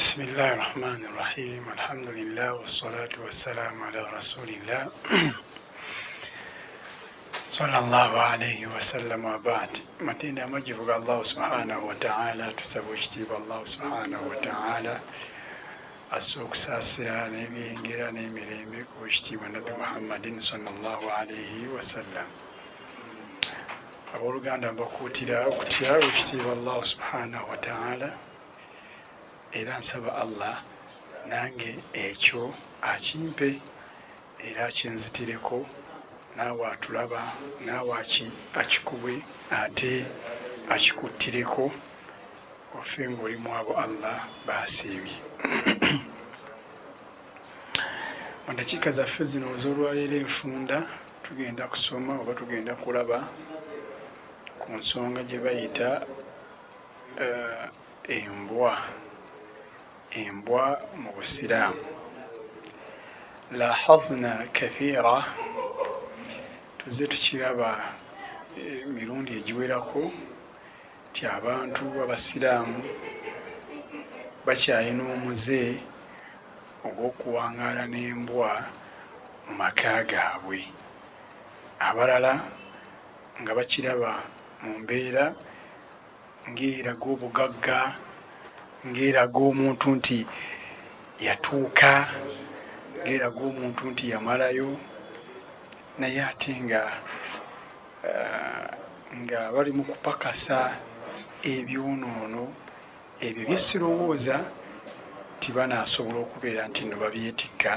بسم الله الرحمن الرحيم الحمد لله والصلاة والسلام على رسول الله صلى الله عليه وسلم وبعد matenda amajivu ga Allah subhanahu wa ta'ala tusaba ekitiibwa Allah subhanahu wa ta'ala assa okusaasira n'ebyengera n'emirembe ku ekitiibwa Nabbi Muhammadin sallallahu alayhi wasallam. Abooluganda mbakuutira okutya ekitiibwa Allah subhanahu wa ta'ala era nsaba Allah nange ekyo akimpe era akinzitireko naawe atulaba naawe akikubwe ate akikuttireko ofe ng'oli mu abo Allah baasiimye. Mu dakiika zaffe zino ez'olwaleero enfunda tugenda kusoma oba tugenda kulaba ku nsonga gye bayita embwa mu Busiraamu. Lahazna kathira, tuzze tukiraba emirundi egiwerako nti abantu abasiraamu bakyalina omuze ogw'okuwangaala n'embwa mu maka gaabwe. Abalala nga bakiraba mu mbeera ng'eraga obugagga, ng'eraga omuntu nti yatuuka, ng'eraga omuntu nti yamalayo, naye ate nga bali mu kupakasa ebyonoono ebyo bye sirowooza nti banaasobola okubeera nti nno babyetikka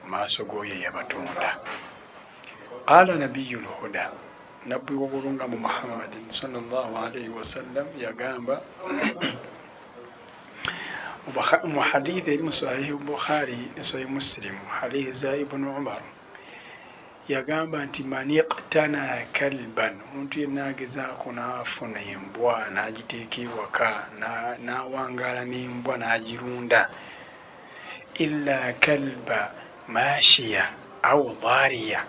mu maaso g'oyo eyabatonda. Qaala nabiyul huda, nabbi w'obulungamu Muhammadin sallallahu alayhi wasallam yagamba mu hadithi eri mu Sahihi Bukhari ne Sahihi Muslim, hadithi za Ibn Umar, yagamba nti man iqtana kalban, omuntu yenna agezaako n'afuna embwa n'agiteeka ewaka n'awangaala n'embwa n'agirunda, illa kalba maashiya au dhaariya,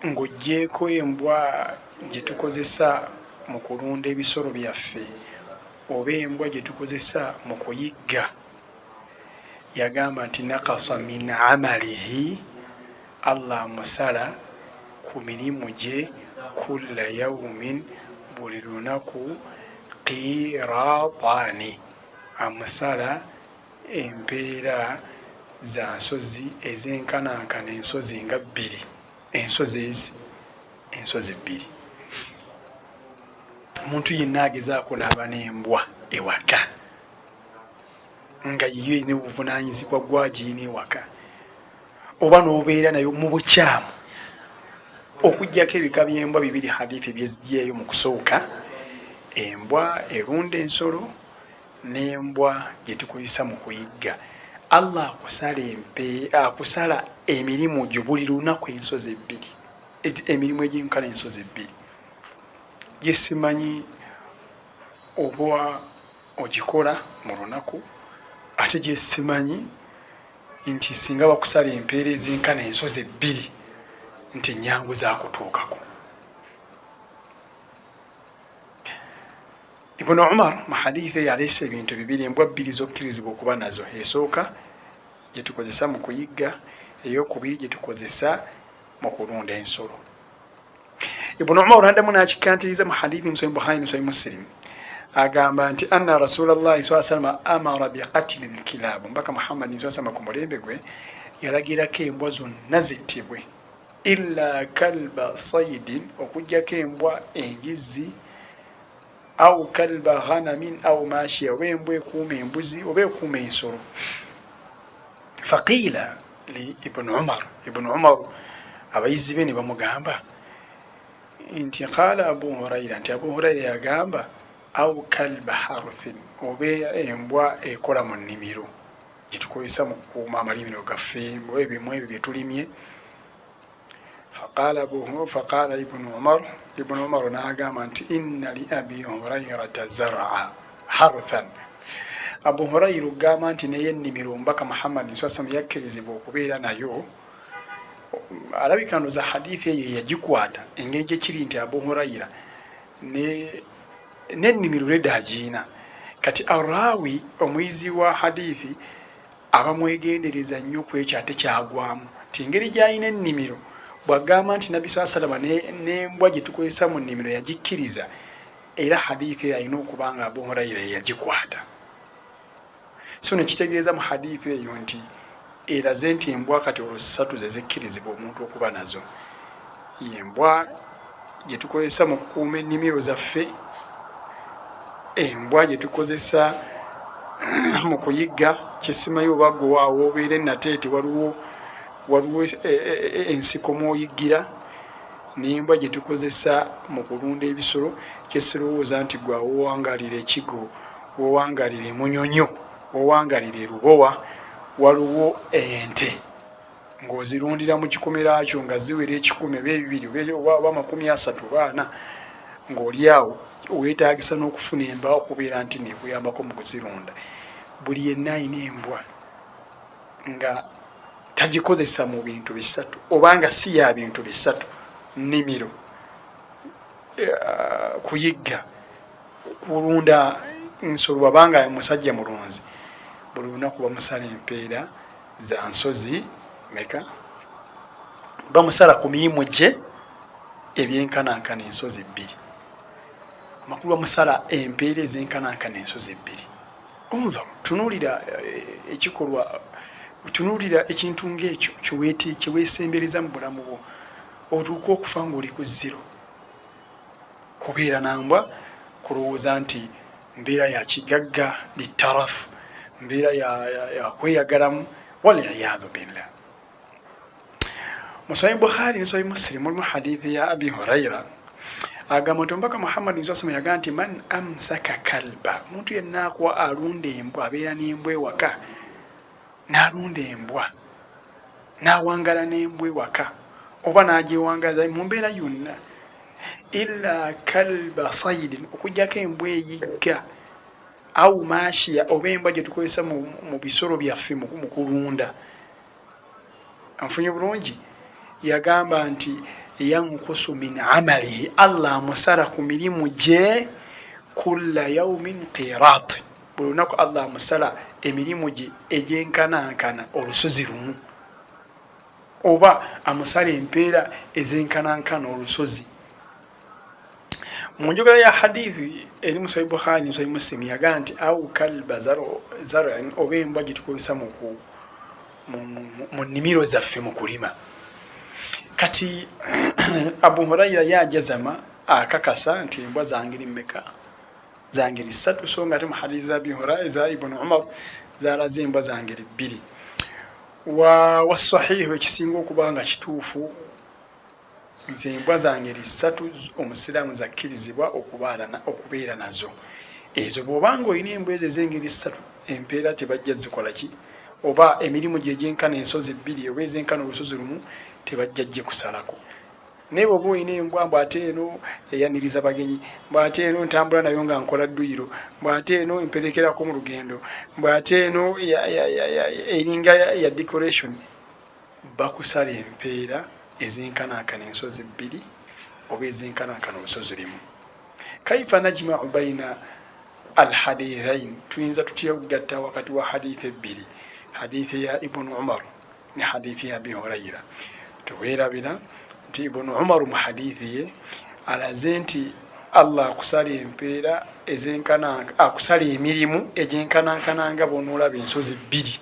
ng'oggyeko embwa gye tukozesa mu kulunda ebisolo byaffe oba embwa gye tukozesa mu kuyigga, yagamba nti nakasa min amalihi, Allah amusala ku mirimu gye kulla yawmin, buli lunaku qiraataani, amusala empeera za nsozi ezenkanankana ensozi nga bbiri, ensozi bbiri. Omuntu yenna agezaako n'aba n'embwa ewaka nga yiyo erina obuvunaanyizibwa gwagiyina ewaka, oba n'obeera nayo mu bukyamu, okuggyako ebika by'embwa bibiri hadithi ebyezigyeyo mu kusooka, embwa erunda ensolo n'embwa gye tukozesa mu kuyigga. Allah akusala emirimu gyo buli lunaku ensozi ebbiri, emirimu egyenkana ensozi ebbiri. Gye simanyi oba ogikola mu lunaku, ate gye simanyi nti singa bakusala empeera ezenkana ensozi ebbiri nti nnyangu zaakutuukako. Ibn Umar mu hadithi yaleese ebintu bibiri, embwa bbiri zokkirizibwa okuba nazo. Esooka gye tukozesa mu kuyigga, ey'okubiri gye tukozesa mu kulunda ensolo. Ibn Umar addamu n'akikkaatiriza mu hadithi mu Sahih Bukhari ne Sahih Muslim, agamba nti anna Rasulullahi sallallahu alayhi wa sallam amara biqatli lkilaabu, mbaka Muhammadin sallallahu alayhi wa sallam ku mulembe gwe yalagirako embwa zonna zittibwe, illa kalba saydin, okuggyako embwa engizi, au kalba ghanamin au maashiya, oba embwa ekuuma embuzi oba ekuuma ensolo. Faqiila li Ibn Umar, abayizi be ne bamugamba nti qaala Abu Hurayra, nti Abu Hurayra yagamba au kalba haruthin, oba embwa ekola mu nnimiro gye tukozesa mu kukuuma amalimiro gaffe mu ebyo bye tulimye. Faqaala Ibn Umar n'agamba nti inna li Abi Hurayrata zar'a haruthan, Abu Hurayra ogamba nti naye ennimiro mbaka Muhammad sallallahu alayhi wa sallam yakkirizibwa okubeera nayo. Alabika ndoza hadithi eyo yagikwata engeri gye kiri nti Abu Hurayra n'ennimiro nedda agiina, kati arawi omuyizi wa hadithi abamwegendereza nnyo ku ekyo ate kyagwamu ti engeri gy'alina ennimiro bw'agamba nti nabbi saa salama n'embwa gye tukozesa mu nnimiro yagikkiriza era hadithi eyo alina okuba nga Abu Hurayra yagikwata. So nekitegeeza mu hadithi eyo nti eraze nti embwa kati olwo 3 ze zikkirizibwa omuntu okuba nazo. Embwa gye tukozesa mu kukuuma ennimiro zaffe, embwa gye tukozesa mu kuyigga kisimayo oba gwe waawo obeera ennateete waliwo ensiko mw'oyiggira, n'embwa gye tukozesa mu kulunda ebisolo kyesirowooza nti gwe wowangalira ekigo, wowangalira emunyonyo, wowangalira erubowa, waliwo ente ng'ozirundira mu kikomera kyo nga ziwera 100 oba 200 oba 30 oba 40 ng'oli awo weetaagisa n'okufuna embaawo okubeera nti neekuyambako mu kuzirunda. Buli yenna alina embwa nga tagikozesa mu bintu bisatu oba nga si ya bintu bisatu: nnimiro, kuyigga, kulunda nsolo bw'abanga musajja mulunzi. Buli lunaku bamusala empeera za nsozi meka, bamusala ku mirimu gye ebyenkanankana ensozi 2. Amakulu bamusala empeera ez'enkanankana ensozi 2. Onva tunuulira ekikolwa, tunuulira ekintu ng'ekyo kyeweesembereza mu bulamu bwo otuuka okufa ng'oli ku 0. Kubeera nambwa kulowooza nti mbeera ya kigagga litarafu, mbeera ya kweyagalamu, waliyadhu billah. Mu Sahih Bukhari ne Sahih Muslim mulimu hadithi ya Abi Hurayra agamba nti omubaka Muhammad nsasama yagaa nti man amsaka kalba, omuntu yenna akuwa alunda embwa, abeera n'embwa ewaka n'alunda embwa n'awangala n'embwa ewaka oba n'agyewangalaza mu mbeera yonna, illa kalba sayidin, okugyako embwa eyigga, au maashiya oba embwa gye tukozesa mu bisolo byaffe mu kulunda. Anfunye bulungi? Yagamba nti yankusu min amalihi, Allah amusala ku mirimu gye kulla yaumin qirat, buli lunaku Allah amusala emirimu gye egyenkanankana olusozi lumu, oba amusala empeera ez'enkanankana olusozi. Mu njogera ya hadithi eri mu Sahih Bukhari ne Sahih Muslim yagamba nti au kalba zar'in, oba embwa gye tukozesa mu nnimiro zaffe mu kulima. Kati Abu Hurayra yajazama akakasa nti embwa zangiri mmeka? Zangiri 3, so nga ate mu hadithi za Abi Hurayra za Ibn Umar zalaze embwa zangiri 2. Wasahihu ekisinga okuba nga kituufu nze embwa zangeri 3 omusiraamu zakkirizibwa okubeera nazo. Ezo bw'obanga olina embwa ezo ez'engeri 3 empeera tebajja zikola ki? Oba emirimu gye gyenkana ensozi 2 oba ez'enkana olusozi lumu tebajja gye kusalako. Naye bw'oba olina embwa mbw'ate eno eyaniriza bagenyi, mbw'ate eno ntambula nayo nga nkola dduyiro, mbw'ate eno emperekerako mu lugendo, mbw'ate eno eringa ya decoration, bakusala empeera ez'enkanankana ensozi 2 oba ez'enkanankana olusozi lumu. Kaifa najma'u baina alhadithain, tuyinza tutya okugatta wakati wa hadithi 2, hadithi ya Ibn Umar ne hadithi ya Abi Hurayra? Tuweerabira nti Ibn Umar mu hadithi ye alaze nti Allah akusala empeera ez'enkananka, akusala emirimu egy'enkanankana nga bw'onoolaba ensozi 2.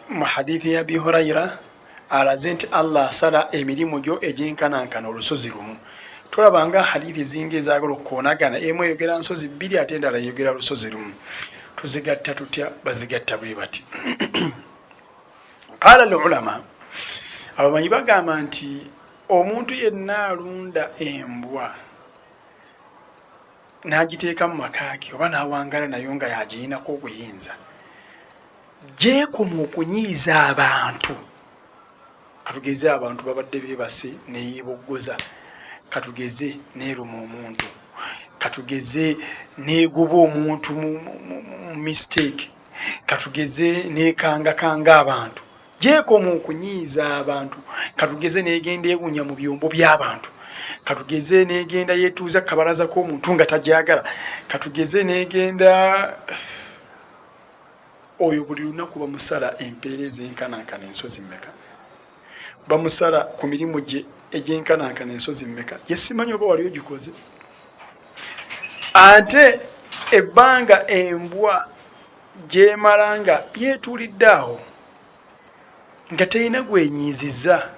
Mu hadithi ya Abi Hurayra alaze nti Allah asala emirimu gyo egy'enkanankana olusozi lumu. Tulabanga hadithi zingi ezaagala okukoonagana, emu eyogera nsozi 2 ate endala yogera lusozi lumu. Tuzigatta tutya? Bazigatta bwe bati. Qala al-ulama, abamanyi bagamba nti omuntu yenna alunda embwa n'agiteeka mu maka ge oba n'awangala nayo nga yagirinako obuyinza, gyekoma okunyiiza abantu. Katugeze abantu babadde beebase neyeeboggoza, katugeze neeruma omuntu, katugeze neegoba omuntu mu mistake, katugeze neekangakanga abantu. gyekoma okunyiiza abantu. Katugeze negenda ewunya mu byombo by'abantu, katugeze negenda yetuuza kabalaza k'omuntu nga tajagala, katugeze negenda oyo buli lunaku bamusala empeereza enkanankana ensozi mmeka, bamusala ku mirimu gye egy'enkanankana ensozi mmeka, gye simanyi oba wali ogikoze. Ate ebbanga embwa gyemala nga yeetuulidde awo nga terina gwenyiiziza,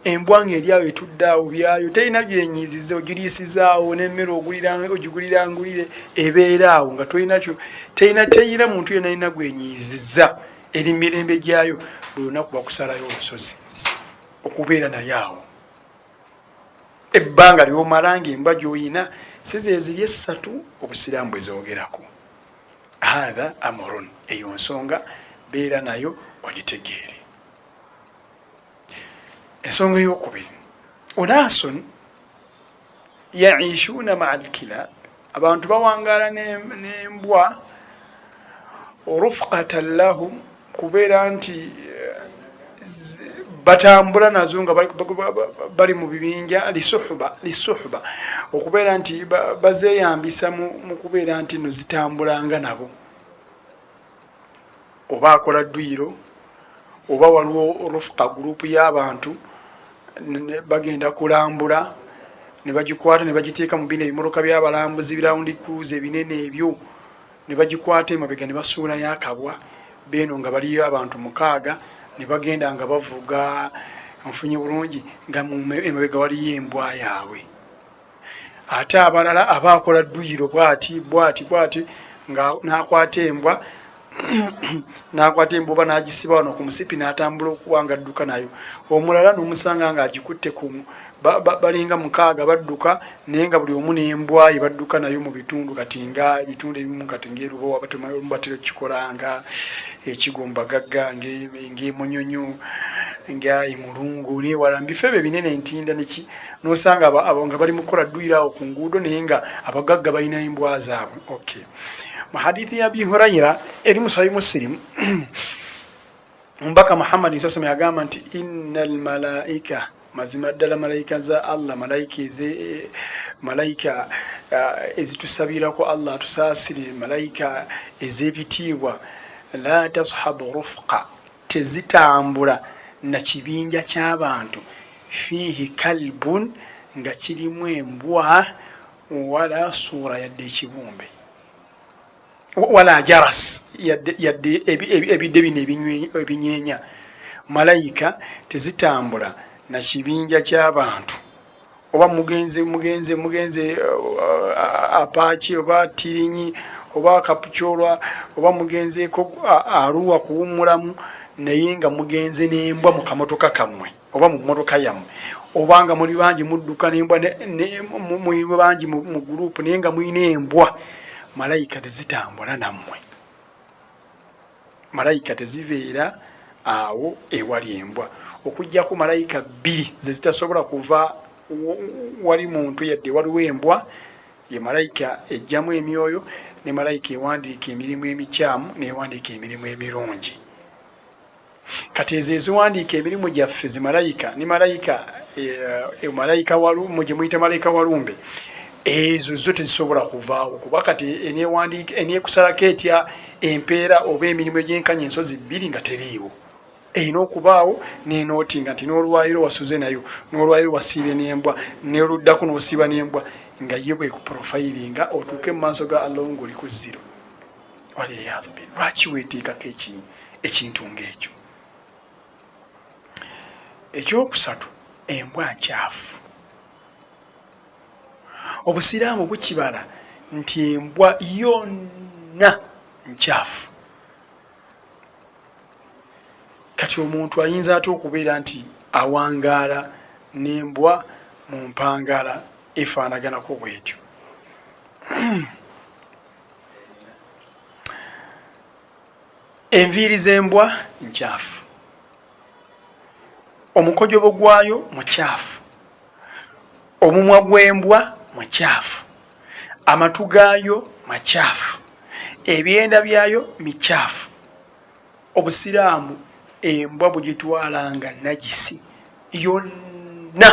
embwa ng'eri awo etudde awo byayo, terina byenyiiziza, ogiriisizaawo n'emmere ogigulira ngulire ebeera awo nga terina muntu yena alina gwenyiiziza, eri mirembe gyayo, buli lunaku bakusalayo olusozi okubeera naye awo. Ebbanga ly'omala ng'embwa gy'oyina si ze ziri essatu obusiraamu bwe zoogerako. Hatha amurun, eyo nsonga beera nayo ogitegeere. Ensonga ey'okubiri, unaasun yaishuuna maa alkilab, abantu bawangaala n'embwa rufqatan lahum, kubeera nti batambula nazo nga bali mu bibinja, lisuhba, okubeera nti bazeeyambisa mu kubeera nti no zitambulanga nabo. Oba akola dduyiro, oba waliwo rufuqa gurupu y'abantu bagenda kulambula, ne bagikwata ne bagiteeka mu bino ebimoloka by'abalambuzi birawundi cruise ebinene ebyo, ne bagikwata emabega ne basuulayo akabwa, beeno nga baliyo abantu 6 ne bagenda nga bavuga nfunye bulungi nga emabega waliyo embwa yaabwe. Ate abalala abaakola dduyiro bwati nga n'akwata embwa oba n'agisiba wano ku musipi n'atambula okuba nga adduka nayo. Omulala n'omusanga ng'agikutte balinga 6 badduka, naye nga buli omu n'embwa ye badduka nayo mu bitundu kati nga ebitundu ebimu kati ng'erubowa batera kikolanga ekigombagagga ng'emunyonyo nga emulungu n'ewala mu bifo ebyo ebinene entinda n'osanga nga bali mu kukola dduyiro awo ku nguudo naye nga abagagga balina embwa zaabwe. Okay. Mu hadithi ya Abi Hurayra eri mu Sahih Muslim, Omubaka Muhammad nsasama yagamba nti innal malaika, mazima ddala malayika za Allah, malayika ezitusabirako Allah atusaasire, malayika ez'ebitiibwa, la tashabu rufqa, tezitambula na kibinja ky'abantu, fihi kalbun, nga kirimu embwa, wala suura yadde ekibumbe, wala jaras yadde ebidde bino ebinyeenya. Malayika tezitambula na kibinja ky'abantu, oba mugenze apaaki oba tirinyi oba kapukyolwa oba mugenzeeko aluwa kuwummulamu, naye nga mugenze n'embwa mu kamotoka kammwe oba mu mmotoka yammwe, oba nga muli bangi mudduka n'embwa muli bangi mu gurupu naye nga mulina embwa, malayika tezitambula nammwe. Malayika tezibeera awo ewali embwa, okuggyako malayika 2 ze zitasobola kuva wali muntu yadde waliwo embwa, ye malayika ejjamu emyoyo ne malayika ewandiika emirimu emikyamu newandiika emirimu emirungi. Kati ezo eziwandiika emirimu gyaffe zi malayika ne malayika gye muyita malayika walumbe, ezo zo tezisobola kuvaawo kuba kati eneekusalako etya empeera oba emirimu egyenkanya ensozi 2 nga teriiwo. Erina okubaawo nenooti nga nti n'olwayiro wasuze nayo, n'olwayiro wasiibye n'embwa, n'oluddako n'osiiba n'embwa, nga ye bwe kuprofayiringa otuuke mu maaso ga Allah ng'oli ku 0. Waliyadhu billah. Lwaki weeteekako ekintu ng'ekyo? Ekyokusatu, embwa nkyafu. Obusiraamu bukibala nti embwa yonna nkyafu. Kati omuntu ayinza ate okubeera nti awangaala n'embwa mu mpangala efaanaganako bwetyo. Enviiri z'embwa nkyafu, omukojobo gwayo mukyafu, omumwa gw'embwa mukyafu, amatu gaayo makyafu, ebyenda byayo mikyafu. Obusiraamu embwa bugitwalanga najisi yonna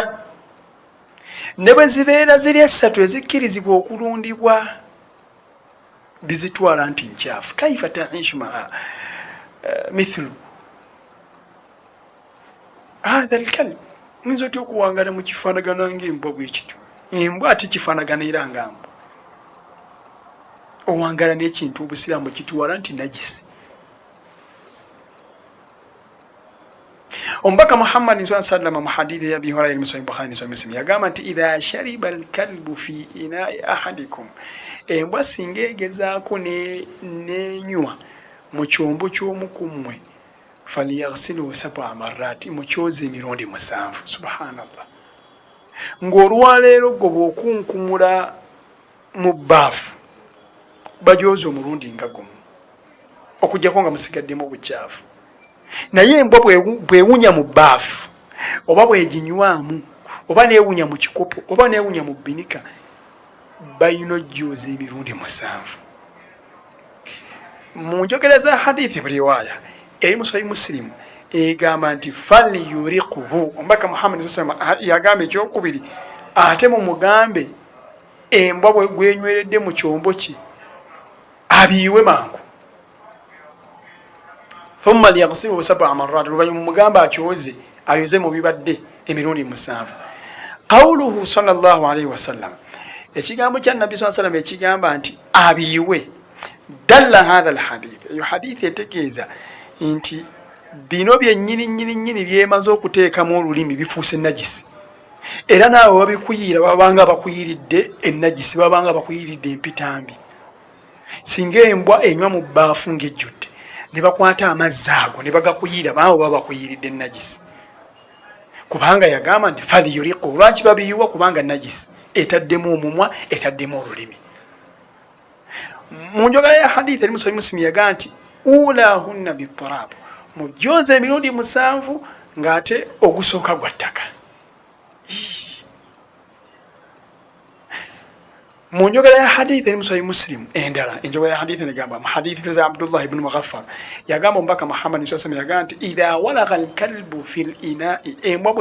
ne bwe zibeera ziri essatu ezikkirizibwa okulundibwa bizitwala nti nkyafu. Kaifa taishu maa mithlu hatha alkalb, oyinza otya okuwangala mu kifaanagana ngaembwa bwekityo? Embwa ate kifaanagana era nga mbwa, owangala n'ekintu obusiraamu kitwala nti najisi. Omubaka Muhammad sallallahu mu hadithi ya Abi Hurayra mu Sahih Bukhari wa Muslim yagamba nti idha shariba alkalbu fi ina'i ahadikum, embwa singa egezaako nenywa mu kyombo ky'omu ku mmwe, falyaghsilhu sab'a marrati, mukyoze emirundi 7. Subhanallah. Ng'olwaleero gwe bw'okunkumula mu bbaafu bajooza omulundi nga gumu okuggyako nga musigaddemu obukyafu. Naye embwa bwewunya mu bbaafu oba bweginywamu oba neewunya mu kikopo oba neewunya mu bbinika, balina ojjooza emirundi 7. Mu njogera za hadithi buriwaaya eri mu Sahih Muslim egamba nti falyuriquhu, omubaka Muhammad yagamba ekyokubiri ate mumugambe embwa bwe gwenyweredde mu kyombo kye abiiwe mangu. Thumma liyaghsilhu sab'a marrat, oluvannyuma mugamba akyoze ayoze mu bibadde emirundi 7. Qawluhu sallallahu alayhi wasallam, ekigambo kya Nabbi sallallahu alayhi wasallam ekigamba nti abiiwe, dalla hadha alhadith, eyo hadithi etegeeza nti bino byennyini byemaze okuteekamu olulimi bifuuse najisi, era naawe babikuyiira babanga bakuyiridde ennajisi, babanga bakuyiridde empitambi. Singa embwa enywa mu bbaafu ng'ejjudde ne bakwata amazzi ago ne bagakuyiira, baawe baba bakuyiridde ennajisi, kubanga yagamba nti falyuriqu. Lwaki babiyiwa? Kubanga najisi etaddemu omumwa, etaddemu olulimi. Mu njogera ya hadithi eri mu Sahih Muslim yagamba nti ulahunna biturab, mujooze emirundi 7 ng'ate ogusooka gwa ttaka. Mu njogera ya hadithi eri mu Sahih Muslim endala, enjogera ya hadithi negamba mu hadithi za Abdullah ibn Mughaffal yagamba omubaka Muhammad sallallahu alayhi wasallam yagamba nti idha walagha alkalbu fil ina'i, embwa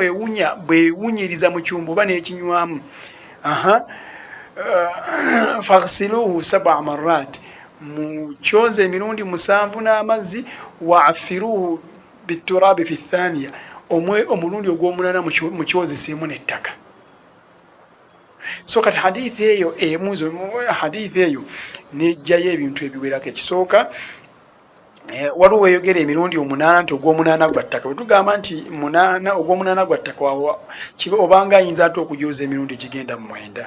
bwewunyiriza mu kyombo oba n'ekinywamu, faghsiluhu 7 marrat, mukyoze emirundi 7 n'amazzi, waafiruhu biturabi fi thaniya, omulundi ogw'omunana mukyozeseemu n'ettaka. So kati hadithi eyo hadithi eyo nejjayo ebintu ebiwerako. Ekisooka waliwo eyogera emirundi 8 nti ogw'omunana gwa ttaka. Bwe tugamba nti ogw'omunana gwa ttaka obanga ayinza ate okujooza emirundi kigenda mu 9.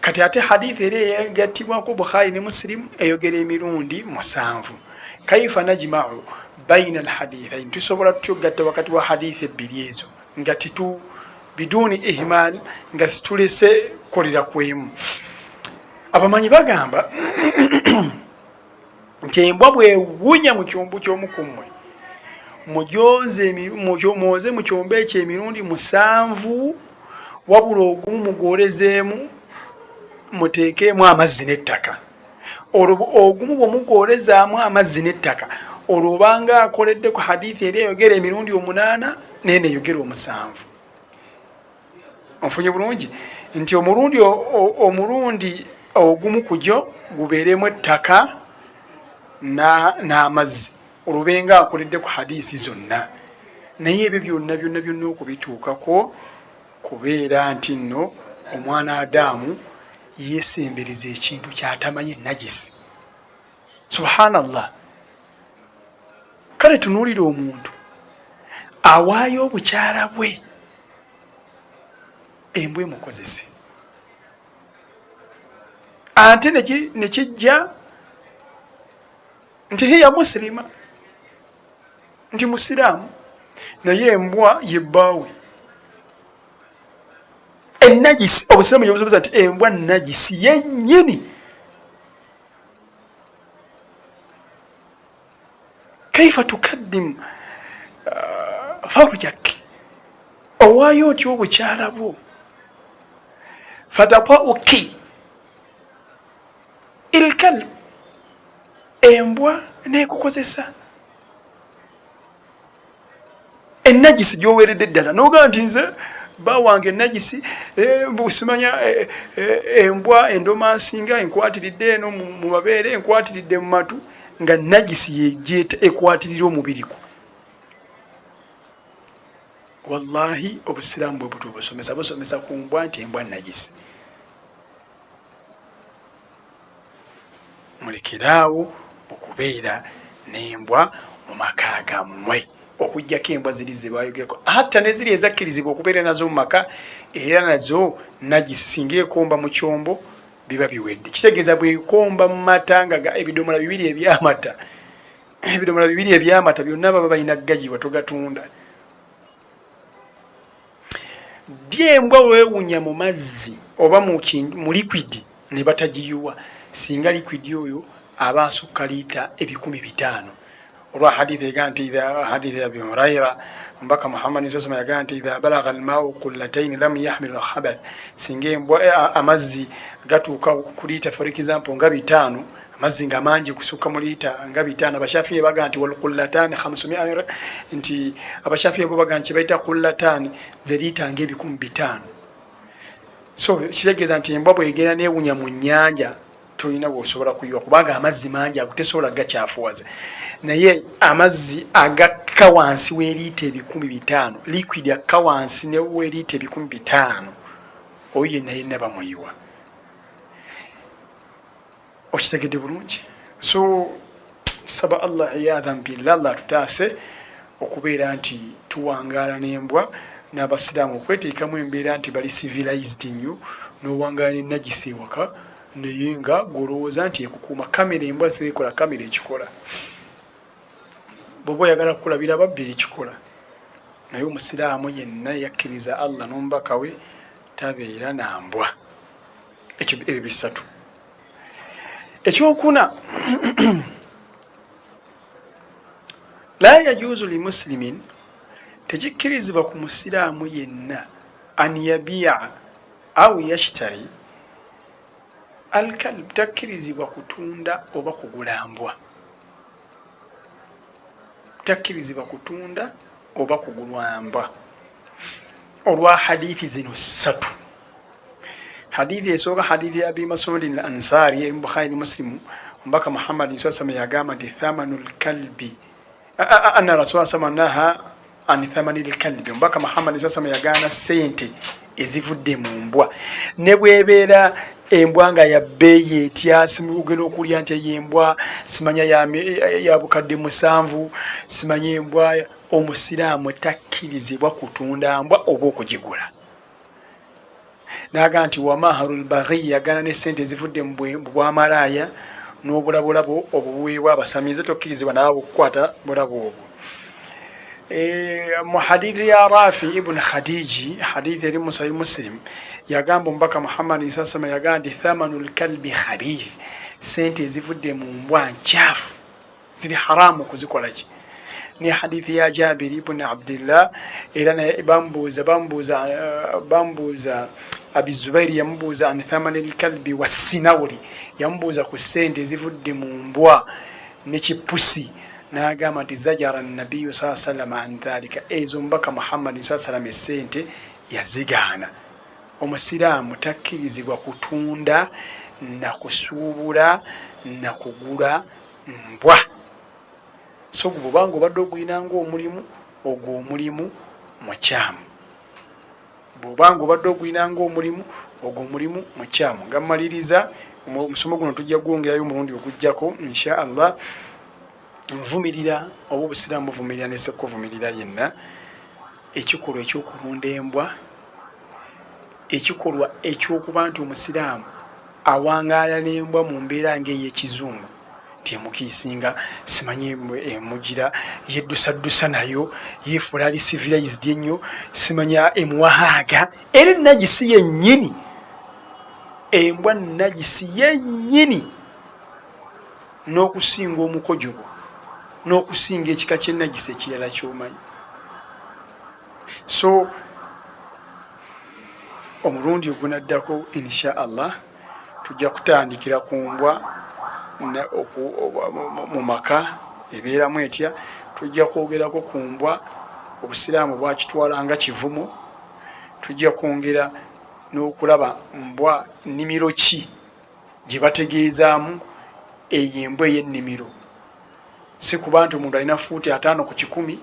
Kati ate hadithi eri eyegattibwako Bukhari ne Muslim eyogera emirundi 7. Kaifa najma'u baina alhadithain, tusobola tugatta wakati wa hadithi ebbiri ezo nga biduni ihmal, nga situlese kolera kwemu. Abamanyi bagamba nti embwa bwewunya mu kyombo ky'omu ku mmwe, mwoze mu kyombo ekyo emirundi 7, wabula ogumu mugwolezeemu muteekeemu amazzi n'ettaka. Ogumu bwe mugwolezaamu amazzi n'ettaka, olwo obanga akoledde ku hadithi eri eyogera emirundi 8 nene eyogera 7. Onfunye bulungi nti omulundi ogumu kujyo gubeeremu ettaka n'amazzi, olubenga akoledde ku hadiisi zonna. Naye ebyo byonna okubituukako kubeera nti nno omwana Adamu yeesembereza ekintu kyatamanyi najisi. Subhanallah. Kale tunuulire omuntu awaayo obukyala bwe embwa emukozese, ate nekijja nti hiya muslima, nti musiraamu, naye embwa yebbaawe ennajisi. Obusiraamu yebusoboza nti embwa najisi yennyini. Kaifa tukaddim farjak, owaayo otya obukyala bwo, fatatauki ilkalb, embwa nekukozesa. ennajisi gy'oweeredde ddala n'ogaa nti nze bawange ennajisi busimanya embwa endomansi nga enkwatiridde eno mu mabeere enkwatiridde mu matu nga najisi yegyeta ekwatirira omubiri gwo. Wallahi obusiraamu bwe buto busomesa ku mbwa nti embwa najisi. Mulekeraawo okubeera n'embwa mu maka gammwe okujjako embwa ziri ze bayogerako hatta ne ziri ezakkirizibwa okubeera nazo mu maka era nazo najisi singa ekomba mu kyombo biba biwedde. Kitegeeza bwekomba mu mata nga ebidomola bibiri ebyamata byonna baba balina gayiwa togatunda. Dyembwa weewunya mu mazzi oba mu liquidi ne batagiyuwa singa liquidi oyo aba asukka liita 500. olwa hadithi ega nti hadithi ya Abi Huraira mbaka Muhammad sallallahu alayhi wasallam idha balagha al-ma'u qullatayn lam yahmil al-khabath singa embwa amazzi gatuuka ku liita for example nga 5 amazzi nga mangi kusukka mu liita nga 5 abashafiye baga nti wal qullatan 500 nti abashafiye bo baga nti baita qullatan ze liita nga 500. So kitegeeza nti embwa bwegera neewunya mu nnyanja tulina bw'osobola kuyiwa kubanga amazzi mangi agutesobola gakyafuwaza. Naye amazzi agakka wansi w'eriita 500 liquid akka wansi ne w'eriita 500 oyo naye ne bamuyiwa. Okitegedde bulungi. So saba Allah iyadhan billah Allah tutaase okubeera nti tuwangaala n'embwa n'abasiraamu okweteekamu embeera nti bali civilized nnyo n'owangaala n'ennajisi ewaka naye nga golowooza nti ekukuuma kamera embwa zeekola kamera ekikola bw'oba oyagala kukulabira babbi ekikola naye omusiraamu yenna yakkiriza Allah n'omubaka we tabeera na mbwa. Ebyo bisatu. Ekyokuna la yajuuzu li muslimin tekikkirizibwa ku musiraamu yenna an yabiya au yashtari alkalb takkirizibwa kutunda oba kugula mbwa. Takkirizibwa kutunda oba kugulwa mbwa olwa hadithi zino 3. Hadithi esooka hadithi ya Abi Mas'ud al-Ansari ya Bukhari Muslim mbaka Muhammad sallallahu alayhi yagamba nti thamanul kalbi anna rasulullah sallallahu an thamanil kalbi mbaka Muhammad sallallahu alayhi yagana sente ezivudde mu mbwa ne bwebeera embwa nga ya bbeeyi etya simugenda okulya nti yembwa simanya ya bukadde 7 simanya embwa. Omusiraamu takkirizibwa kutunda mbwa oba okugigula. Naga nti wa maharul baghi yagana ne sente ezivudde mu bwamalaaya n'obulabulabo obuweebwa abasamize tokkirizibwa nabo okukwata bulabo obwo. Mu hadithi ya Rafi ibn Khadiji hadithi eri mu Sahih Muslim yagamba mbaka Muhammad sasama yagandi thamanul kalbi khabith sente ezivudde mu mbwa nchafu ziri haramu kuzikola ki. Ni hadithi ya Jabir ibn Abdullah era na bambuza Abi Zubairi yambuza an thamanil kalbi wasinawri yambuza ku sente ezivudde mu mbwa n'ekipusi n'agamba nti zajara an-nabiyyu sallallahu alayhi wasallam an dhalika ezo mbaka Muhammad sallallahu alayhi wasallam esente yazigaana. Omusiraamu takkirizibwa kutunda na kusuubula na kugula mbwa. So bw'obanga obadde ogwinanga omulimu ogwo omulimu mukyamu. Bw'obanga obadde ogwinanga omulimu ogwo omulimu mukyamu. Nga mmaliriza omusomo guno tujja gwongerayo omulundi ogujjako insha Allah. Nvumirira oba obusiraamu buvumirira ne sekuvumirira yenna ekikolwa ekyokulunda embwa, ekikolwa ekyokuba nti omusiraamu awangaala n'embwa mu mbeera ng'ey'ekizungu temukiisinga simanye emugira yeddusaddusa nayo yeefula ali civilized ennyo simanya emuwahaaga era ennajisi yennyini embwa nnajisi yennyini n'okusinga omukojobo n'okusinga ekika ky'ennajisi ekirala ky'omanyi. So omulundi ogunaddako insha Allah tujja kutandikira ku mbwa mu maka ebeeramu etya. Tujja kwogerako ku mbwa obusiraamu bwakitwala nga kivumo. Tujja kwongera n'okulaba mbwa nnimiro ki gye bategeezaamu eyo embwa ey'ennimiro. Si kuba nti omuntu alina fuuti 5 ku 100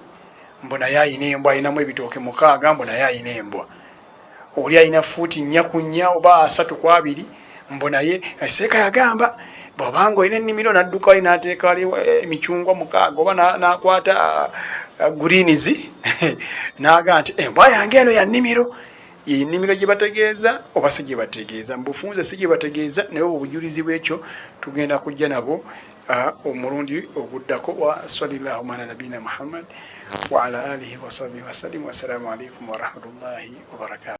mbu naye ayina embwa, ayinamu ebitooke 6 mbu naye ayina embwa. Oli alina fuuti 4 ku 4 oba 3 ku 2 mbu naye Seeka yagamba bw'obanga olina ennimiro n'adduka wali n'ateeka wali emicungwa 6 oba n'akwata greens n'agamba nti embwa yange eno ya nnimiro. Ye nnimiro gye bategeeza oba si gye bategeeza? Mu bufunze si gye bategeeza, naye obujulizi bw'ekyo tugenda kujja nabo omulundi oguddako. Wa sallallahu ala nabiyina Muhammad wa ala alihi wa sahbihi wa sallim. Wassalamu alaikum wa rahmatullahi wa barakatuh.